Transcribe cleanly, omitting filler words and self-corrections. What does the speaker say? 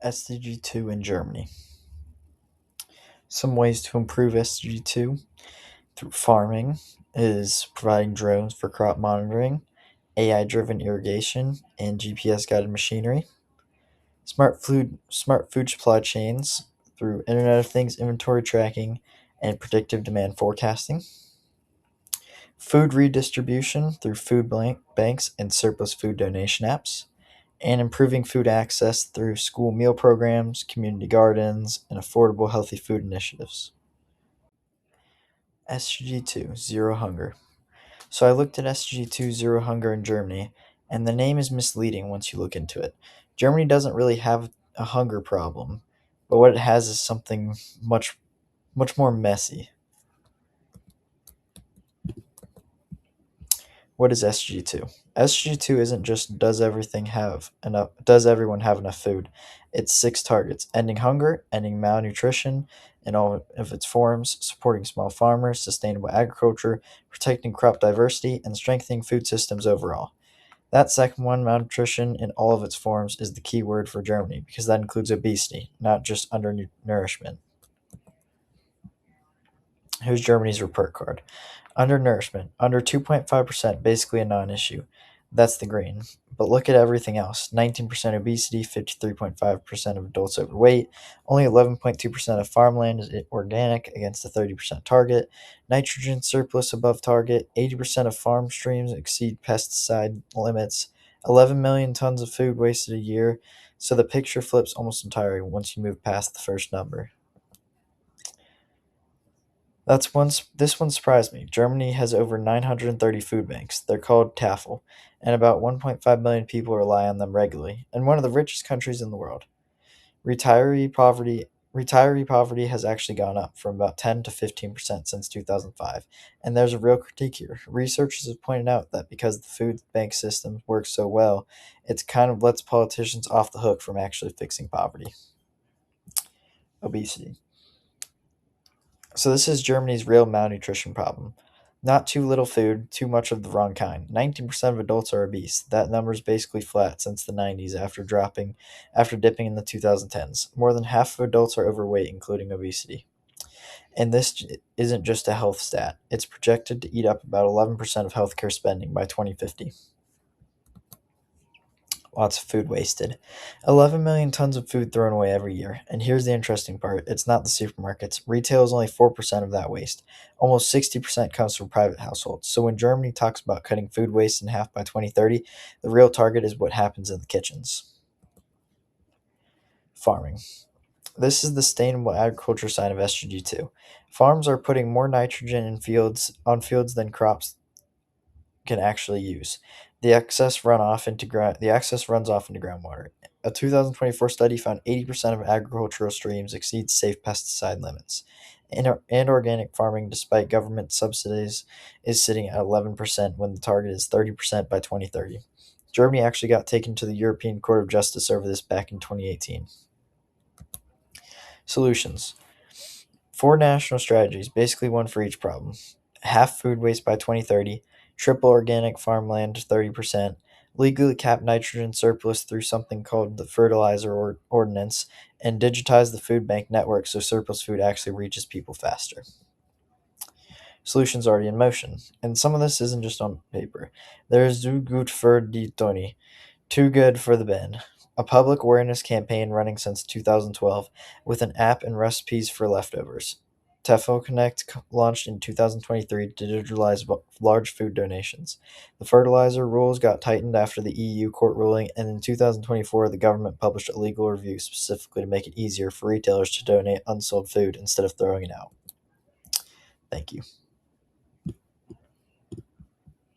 SDG 2 in Germany. Some ways to improve SDG 2 through farming is providing drones for crop monitoring, AI driven irrigation, and GPS guided machinery. Smart food supply chains through Internet of Things inventory tracking and predictive demand forecasting. Food redistribution through banks and surplus food donation apps. And improving food access through school meal programs, community gardens, and affordable healthy food initiatives. SG 2 Zero Hunger. So I looked at SG 2 Zero Hunger in Germany, and the name is misleading once you look into it. Germany doesn't really have a hunger problem, but what it has is something much more messy. What is SG2? SG2 isn't just does everyone have enough food. It's six targets: ending hunger, ending malnutrition in all of its forms, supporting small farmers, sustainable agriculture, protecting crop diversity, and strengthening food systems overall. That second one, malnutrition in all of its forms, is the key word for Germany because that includes obesity, not just undernourishment. Here's Germany's report card. Undernourishment, under 2.5%, basically a non issue. That's the green. But look at everything else: 19% obesity, 53.5% of adults overweight, only 11.2% of farmland is organic against a 30% target, nitrogen surplus above target, 80% of farm streams exceed pesticide limits, 11 million tons of food wasted a year. So the picture flips almost entirely once you move past the first number. This one surprised me. Germany has over 930 food banks. They're called Tafel, and about 1.5 million people rely on them regularly, and one of the richest countries in the world. Retiree poverty has actually gone up from about 10 to 15% since 2005, and there's a real critique here. Researchers have pointed out that because the food bank system works so well, it's kind of lets politicians off the hook from actually fixing poverty. Obesity. So this is Germany's real malnutrition problem. Not too little food, too much of the wrong kind. 19% of adults are obese. That number is basically flat since the 90s after dipping in the 2010s. More than half of adults are overweight, including obesity. And isn't just a health stat. It's projected to eat up about 11% of healthcare spending by 2050. Lots of food wasted. 11 million tons of food thrown away every year. And here's the interesting part: it's not the supermarkets. Retail is only 4% of that waste. Almost 60% comes from private households. So when Germany talks about cutting food waste in half by 2030, the real target is what happens in the kitchens. Farming. This is the sustainable agriculture side of SDG 2. Farms are putting more nitrogen in fields than crops can actually use. The excess runs off into groundwater. A 2024 study found 80% of agricultural streams exceed safe pesticide limits. And organic farming, despite government subsidies, is sitting at 11% when the target is 30% by 2030. Germany actually got taken to the European Court of Justice over this back in 2018. Solutions: four national strategies, basically one for each problem. Half food waste by 2030, triple organic farmland to 30%, legally cap nitrogen surplus through something called the fertilizer ordinance, and digitize the food bank network so surplus food actually reaches people faster. Solutions already in motion, and some of this isn't just on paper. There is Zu gut für die Toni, too good for the bin, a public awareness campaign running since 2012 with an app and recipes for leftovers. Tefo Connect launched in 2023 to digitalize large food donations. The fertilizer rules got tightened after the EU court ruling, and in 2024, the government published a legal review specifically to make it easier for retailers to donate unsold food instead of throwing it out. Thank you.